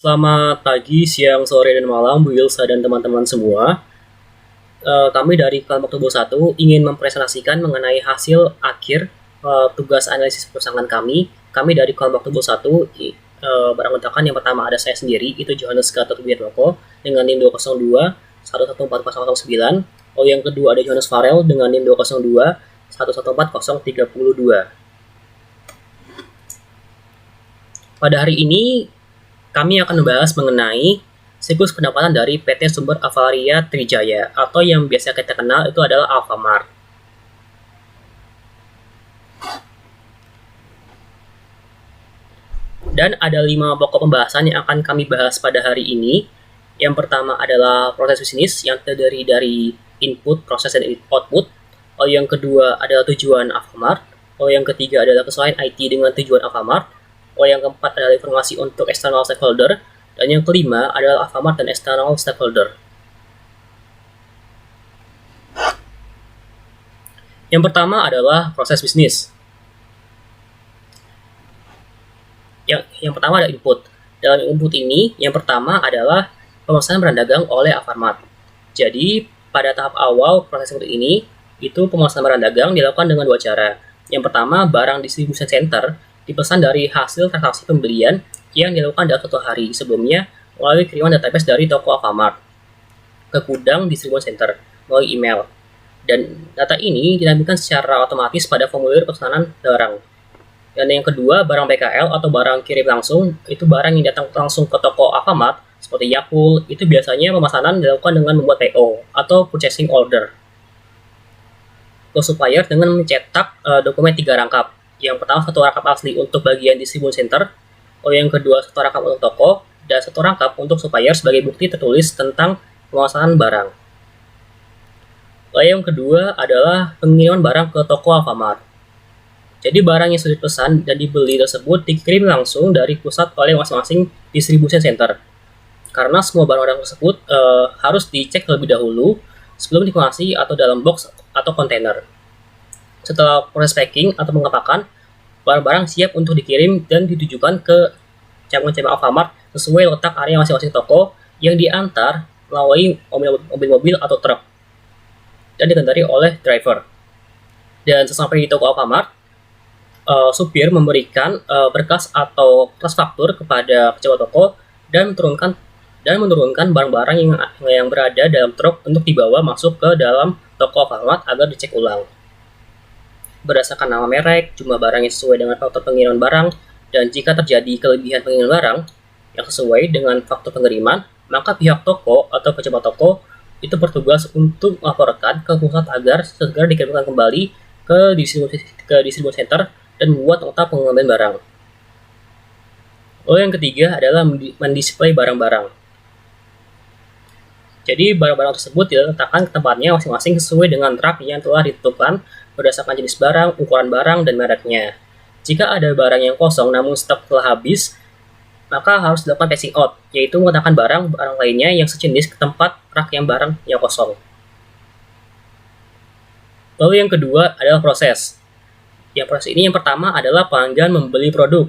Selamat pagi, siang, sore, dan malam, Bu Ilsa dan teman-teman semua. Kami dari kelompok tubuh 1 ingin mempresentasikan mengenai hasil akhir tugas analisis perusahaan kami. Kami dari kelompok tubuh 1 beranggotakan yang pertama ada saya sendiri, itu Johannes Gatot Wiatmoko dengan NIM 202 114009. Yang kedua ada Johannes Farel dengan NIM 202 114032. Pada hari ini kami akan membahas mengenai siklus pendapatan dari PT Sumber Avaria Trijaya atau yang biasa kita kenal itu adalah Alfamart. Dan ada 5 pokok pembahasan yang akan kami bahas pada hari ini. Yang pertama adalah proses bisnis yang terdiri dari input, proses, dan output. Yang kedua adalah tujuan Alfamart. Yang ketiga adalah kesesuaian IT dengan tujuan Alfamart. Yang keempat adalah informasi untuk external stakeholder. Dan yang kelima adalah Alfamart dan external stakeholder. Yang pertama adalah proses bisnis. Yang pertama ada input. Dalam input ini, yang pertama adalah pemesanan barang dagang oleh Alfamart. Jadi, pada tahap awal proses input ini, itu pemesanan barang dagang dilakukan dengan 2 cara. Yang pertama, barang distribution center dipesan dari hasil transaksi pembelian yang dilakukan dalam 1 hari sebelumnya melalui kiriman database dari toko Alfamart ke gudang distribution center melalui email. Dan data ini ditampilkan secara otomatis pada formulir pesanan barang. Dan yang kedua, barang BKL atau barang kirim langsung, itu barang yang datang langsung ke toko Alfamart seperti Yakult, itu biasanya pemesanan dilakukan dengan membuat PO atau purchasing order ke supplier dengan mencetak dokumen 3 rangkap. Yang pertama 1 rangkap asli untuk bagian distribution center, yang kedua 1 rangkap untuk toko, dan 1 rangkap untuk supplier sebagai bukti tertulis tentang pemesanan barang. Yang kedua adalah pengiriman barang ke toko Alfamart. Jadi barang yang sudah dipesan dan dibeli tersebut dikirim langsung dari pusat oleh masing-masing distribution center. Karena semua barang-barang tersebut harus dicek terlebih dahulu sebelum dikemasi atau dalam box atau kontainer. Setelah proses packing atau pengepakan, barang-barang siap untuk dikirim dan ditujukan ke cabang-cabang Alfamart sesuai letak area masing-masing toko yang diantar melalui mobil-mobil atau truk dan dikendari oleh driver. Dan sesampai di toko Alfamart, supir memberikan berkas atau kertas faktur kepada pejabat toko dan menurunkan barang-barang yang berada dalam truk untuk dibawa masuk ke dalam toko Alfamart agar dicek ulang berdasarkan nama merek, jumlah barang yang sesuai dengan faktur pengiriman barang, dan jika terjadi kelebihan pengiriman barang yang sesuai dengan faktur pengiriman, maka pihak toko atau pejabat toko itu bertugas untuk melaporkan ke pusat agar segera dikirimkan kembali ke distribution center dan membuat nota pengembalian barang. Yang ketiga adalah mendisplay barang-barang. Jadi barang-barang tersebut diletakkan ke tempatnya masing-masing sesuai dengan rak yang telah ditentukan berdasarkan jenis barang, ukuran barang, dan mereknya. Jika ada barang yang kosong namun stok telah habis, maka harus dilakukan passing out, yaitu menggunakan barang lainnya yang sejenis ke tempat rak yang barang yang kosong. Lalu yang kedua adalah proses. Yang proses ini yang pertama adalah pelanggan membeli produk.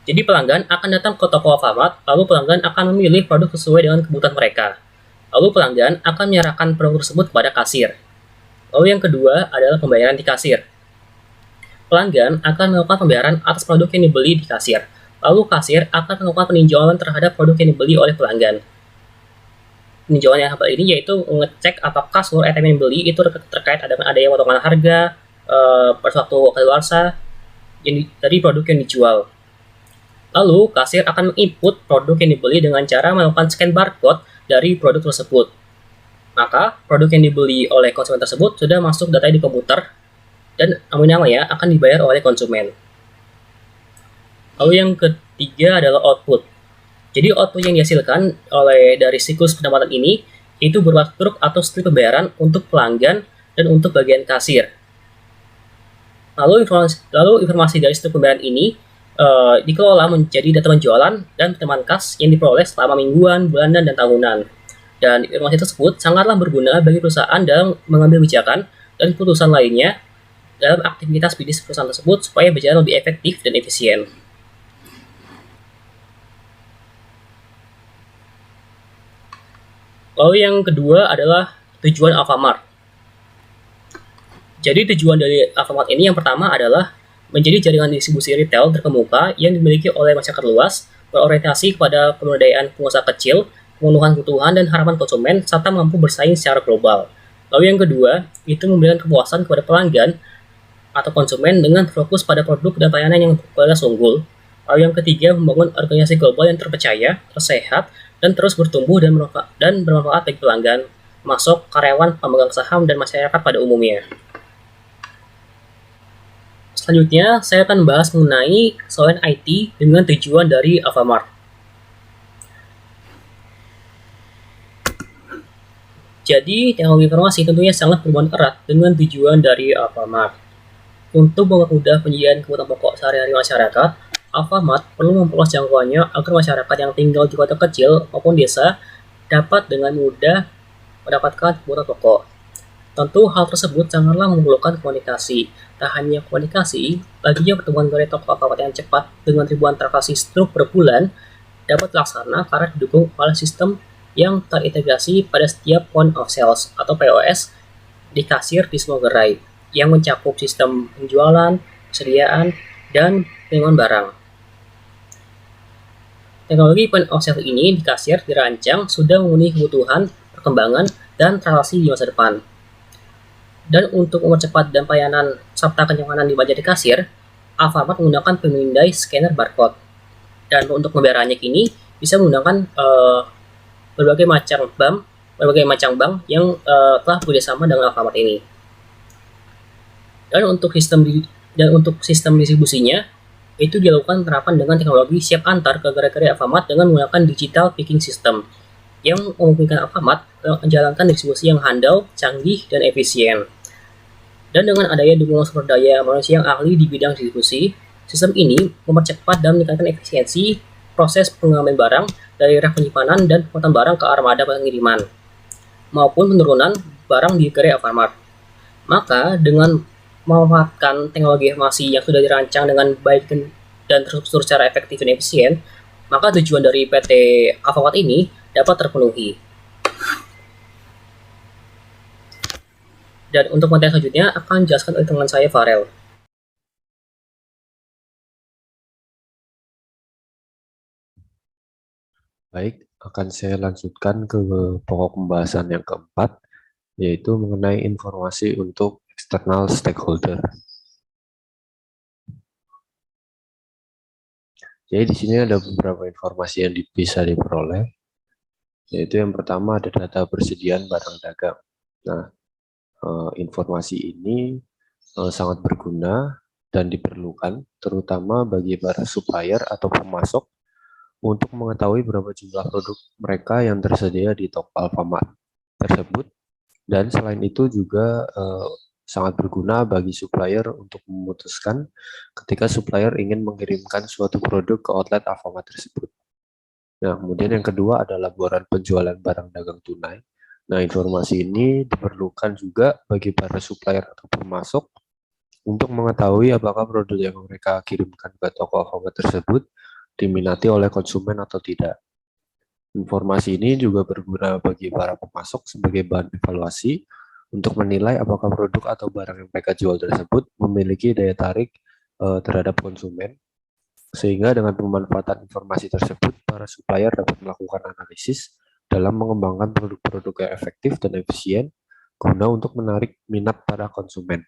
Jadi pelanggan akan datang ke toko Alfamart, lalu pelanggan akan memilih produk sesuai dengan kebutuhan mereka. Lalu pelanggan akan menyerahkan produk tersebut kepada kasir. Lalu yang kedua adalah pembayaran di kasir. Pelanggan akan melakukan pembayaran atas produk yang dibeli di kasir. Lalu kasir akan melakukan peninjauan terhadap produk yang dibeli oleh pelanggan. Peninjauan yang hal ini yaitu mengecek apakah seluruh item yang dibeli itu terkait dengan adanya potongan harga, pada waktu kadaluarsa dari produk yang dijual. Lalu, kasir akan menginput produk yang dibeli dengan cara melakukan scan barcode dari produk tersebut. Maka, produk yang dibeli oleh konsumen tersebut sudah masuk data di komputer dan namanya akan dibayar oleh konsumen. Lalu yang ketiga adalah output. Jadi, output yang dihasilkan dari siklus pendapatan ini itu berupa truk atau slip pembayaran untuk pelanggan dan untuk bagian kasir. Lalu informasi dari slip pembayaran ini dikelola menjadi data penjualan dan penerimaan kas yang diperoleh selama mingguan, bulanan, dan tahunan. Dan informasi tersebut sangatlah berguna bagi perusahaan dalam mengambil kebijakan dan keputusan lainnya dalam aktivitas bisnis perusahaan tersebut supaya berjalan lebih efektif dan efisien. Lalu yang kedua adalah tujuan Alfamart. Jadi tujuan dari Alfamart ini yang pertama adalah menjadi jaringan distribusi retail terkemuka yang dimiliki oleh masyarakat luas, berorientasi kepada pemberdayaan pengusaha kecil, pemenuhan kebutuhan dan harapan konsumen, serta mampu bersaing secara global. Lalu yang kedua, itu memberikan kepuasan kepada pelanggan atau konsumen dengan fokus pada produk dan pelayanan yang berkualitas unggul. Lalu yang ketiga, membangun organisasi global yang terpercaya, tersehat, dan terus bertumbuh dan bermanfaat bagi pelanggan, masuk karyawan, pemegang saham, dan masyarakat pada umumnya. Selanjutnya, saya akan bahas mengenai keseluruhan IT dengan tujuan dari Alfamart. Jadi, teknologi informasi tentunya sangat berhubungan erat dengan tujuan dari Alfamart. Untuk mempermudah penyediaan kebutuhan pokok sehari-hari masyarakat, Alfamart perlu memperluas jangkauannya agar masyarakat yang tinggal di kota kecil maupun desa dapat dengan mudah mendapatkan kebutuhan pokok. Tentu hal tersebut sangatlah memerlukan komunikasi. Tak hanya komunikasi, baginya pertemuan dari toko Alfamart yang cepat dengan ribuan transaksi struk per bulan dapat dilaksanakan karena didukung oleh sistem yang terintegrasi pada setiap point of sales atau POS di kasir di semua gerai yang mencakup sistem penjualan, persediaan, dan pengiriman barang. Teknologi point of sale ini di kasir dirancang sudah memenuhi kebutuhan, perkembangan, dan transaksi di masa depan. Dan untuk mempercepat dan pelayanan serta kenyamanan di bagian di kasir, Alfamart menggunakan pemindai scanner barcode. Dan untuk membayarnya kini bisa menggunakan berbagai macam bank yang telah bekerjasama dengan Alfamart ini. Dan untuk sistem distribusinya itu dilakukan penerapan dengan teknologi siap antar ke gerai-gerai Alfamart dengan menggunakan digital picking system yang memungkinkan Alfamart menjalankan distribusi yang handal, canggih, dan efisien. Dan dengan adanya dukungan sumber daya manusia yang ahli di bidang distribusi, sistem ini mempercepat dan meningkatkan efisiensi proses pengambilan barang dari rak penyimpanan dan pemuatan barang ke armada pengiriman, maupun penurunan barang di gerai Alfamart. Maka dengan memanfaatkan teknologi informasi yang sudah dirancang dengan baik dan terstruktur secara efektif dan efisien, maka tujuan dari PT Alfamart ini dapat terpenuhi. Dan untuk materi selanjutnya akan dijelaskan oleh teman saya Farel. Baik, akan saya lanjutkan ke pokok pembahasan yang keempat, yaitu mengenai informasi untuk external stakeholder. Jadi di sini ada beberapa informasi yang bisa diperoleh, yaitu yang pertama ada data persediaan barang dagang. Nah, informasi ini sangat berguna dan diperlukan, terutama bagi para supplier atau pemasok untuk mengetahui berapa jumlah produk mereka yang tersedia di toko Alfamart tersebut. Dan selain itu juga sangat berguna bagi supplier untuk memutuskan ketika supplier ingin mengirimkan suatu produk ke outlet Alfamart tersebut. Nah, kemudian yang kedua adalah laporan penjualan barang dagang tunai. Nah, informasi ini diperlukan juga bagi para supplier atau pemasok untuk mengetahui apakah produk yang mereka kirimkan ke toko Alfamart tersebut diminati oleh konsumen atau tidak. Informasi ini juga berguna bagi para pemasok sebagai bahan evaluasi untuk menilai apakah produk atau barang yang mereka jual tersebut memiliki daya tarik terhadap konsumen, sehingga dengan pemanfaatan informasi tersebut, para supplier dapat melakukan analisis dalam mengembangkan produk-produk yang efektif dan efisien guna untuk menarik minat para konsumen.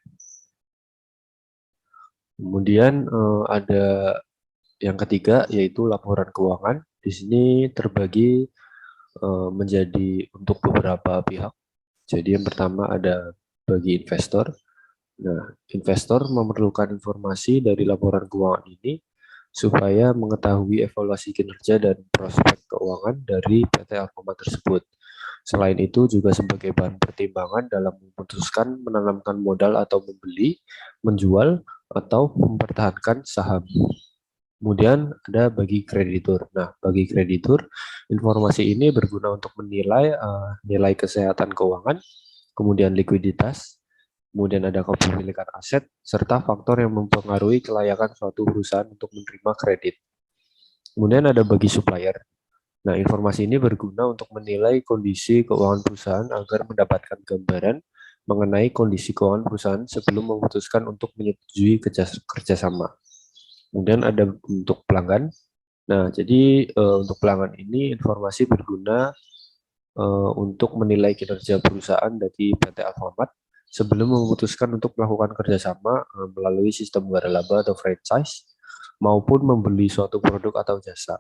Kemudian ada yang ketiga, yaitu laporan keuangan. Di sini terbagi menjadi untuk beberapa pihak. Jadi yang pertama ada bagi investor. Nah, investor memerlukan informasi dari laporan keuangan ini supaya mengetahui evaluasi kinerja dan prospek keuangan dari PT Alfamart tersebut. Selain itu juga sebagai bahan pertimbangan dalam memutuskan menanamkan modal atau membeli, menjual, atau mempertahankan saham. Kemudian ada bagi kreditur. Nah, bagi kreditur, informasi ini berguna untuk menilai nilai kesehatan keuangan, kemudian likuiditas, kemudian ada kepemilikan aset, serta faktor yang mempengaruhi kelayakan suatu perusahaan untuk menerima kredit. Kemudian ada bagi supplier. Nah, informasi ini berguna untuk menilai kondisi keuangan perusahaan agar mendapatkan gambaran mengenai kondisi keuangan perusahaan sebelum memutuskan untuk menyetujui kerjasama. Kemudian ada untuk pelanggan. Nah, jadi untuk pelanggan ini informasi berguna untuk menilai kinerja perusahaan dari PT Alfamart sebelum memutuskan untuk melakukan kerjasama melalui sistem waralaba atau franchise maupun membeli suatu produk atau jasa.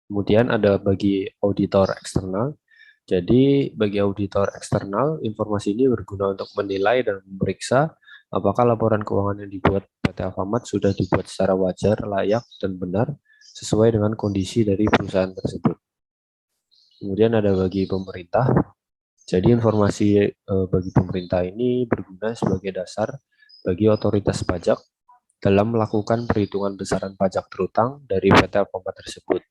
Kemudian ada bagi auditor eksternal. Jadi bagi auditor eksternal, informasi ini berguna untuk menilai dan memeriksa apakah laporan keuangan yang dibuat PT Alfamart sudah dibuat secara wajar, layak, dan benar sesuai dengan kondisi dari perusahaan tersebut. Kemudian ada bagi pemerintah. Jadi informasi bagi pemerintah ini berguna sebagai dasar bagi otoritas pajak dalam melakukan perhitungan besaran pajak terutang dari PT Alfamart tersebut.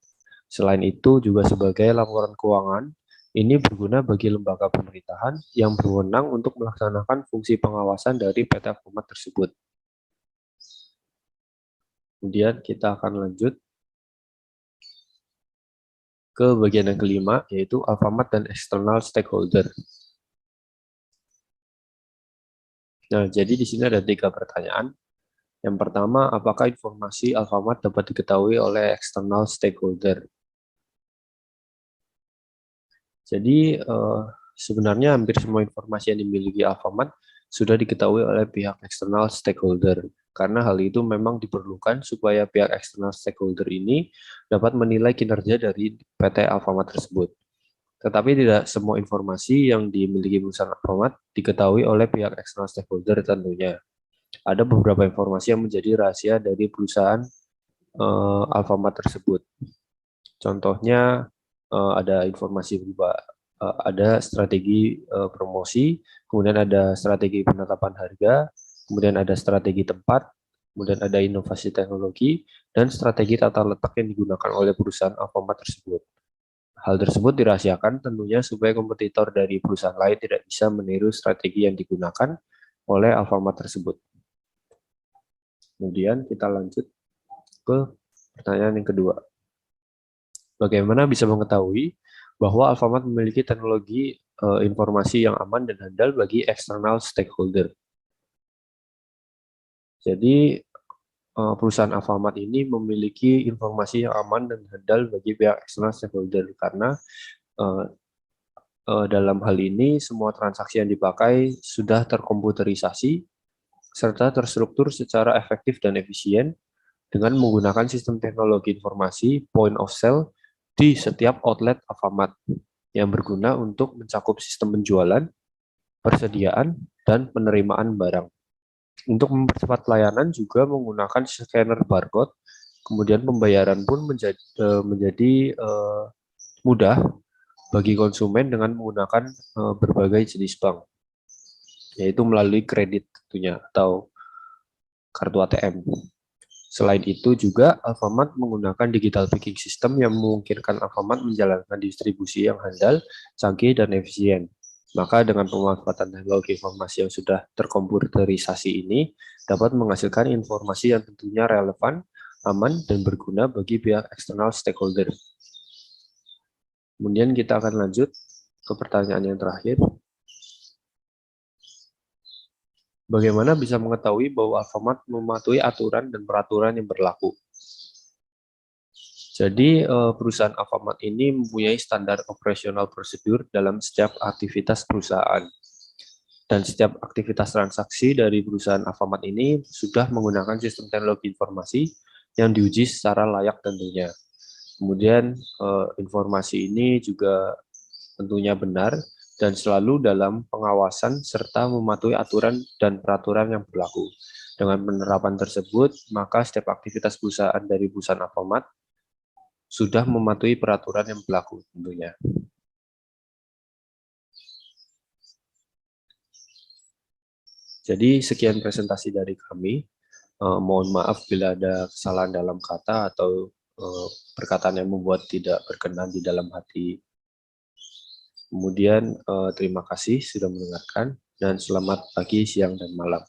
Selain itu juga sebagai laporan keuangan, ini berguna bagi lembaga pemerintahan yang berwenang untuk melaksanakan fungsi pengawasan dari PT Alfamart tersebut. Kemudian kita akan lanjut ke bagian yang kelima, yaitu Alfamart dan external stakeholder. Nah, jadi di sini ada 3 pertanyaan. Yang pertama, apakah informasi Alfamart dapat diketahui oleh external stakeholder? Jadi sebenarnya hampir semua informasi yang dimiliki Alfamart sudah diketahui oleh pihak eksternal stakeholder. Karena hal itu memang diperlukan supaya pihak eksternal stakeholder ini dapat menilai kinerja dari PT Alfamart tersebut. Tetapi tidak semua informasi yang dimiliki perusahaan Alfamart diketahui oleh pihak eksternal stakeholder tentunya. Ada beberapa informasi yang menjadi rahasia dari perusahaan Alfamart tersebut. Contohnya ada informasi berupa ada strategi promosi, kemudian ada strategi penetapan harga, kemudian ada strategi tempat, kemudian ada inovasi teknologi, dan strategi tata letak yang digunakan oleh perusahaan Alfamart tersebut. Hal tersebut dirahasiakan tentunya supaya kompetitor dari perusahaan lain tidak bisa meniru strategi yang digunakan oleh Alfamart tersebut. Kemudian kita lanjut ke pertanyaan yang kedua. Bagaimana bisa mengetahui bahwa Alfamart memiliki teknologi informasi yang aman dan handal bagi eksternal stakeholder? Jadi perusahaan Alfamart ini memiliki informasi yang aman dan handal bagi pihak eksternal stakeholder karena dalam hal ini semua transaksi yang dipakai sudah terkomputerisasi serta terstruktur secara efektif dan efisien dengan menggunakan sistem teknologi informasi point of sale di setiap outlet Alfamart yang berguna untuk mencakup sistem penjualan, persediaan, dan penerimaan barang. Untuk mempercepat pelayanan juga menggunakan scanner barcode, kemudian pembayaran pun menjadi mudah bagi konsumen dengan menggunakan berbagai jenis bank, yaitu melalui kredit tentunya atau kartu ATM. Selain itu juga Alfamart menggunakan digital picking system yang memungkinkan Alfamart menjalankan distribusi yang handal, canggih, dan efisien. Maka dengan pemanfaatan teknologi informasi yang sudah terkomputerisasi ini dapat menghasilkan informasi yang tentunya relevan, aman, dan berguna bagi pihak eksternal stakeholder. Kemudian kita akan lanjut ke pertanyaan yang terakhir. Bagaimana bisa mengetahui bahwa Alfamart mematuhi aturan dan peraturan yang berlaku? Jadi perusahaan Alfamart ini mempunyai standar operasional prosedur dalam setiap aktivitas perusahaan. Dan setiap aktivitas transaksi dari perusahaan Alfamart ini sudah menggunakan sistem teknologi informasi yang diuji secara layak tentunya. Kemudian informasi ini juga tentunya benar dan selalu dalam pengawasan serta mematuhi aturan dan peraturan yang berlaku. Dengan penerapan tersebut, maka setiap aktivitas perusahaan dari perusahaan Alfamart sudah mematuhi peraturan yang berlaku tentunya. Jadi sekian presentasi dari kami. Mohon maaf bila ada kesalahan dalam kata atau perkataan yang membuat tidak berkenan di dalam hati. Kemudian terima kasih sudah mendengarkan dan selamat pagi, siang, dan malam.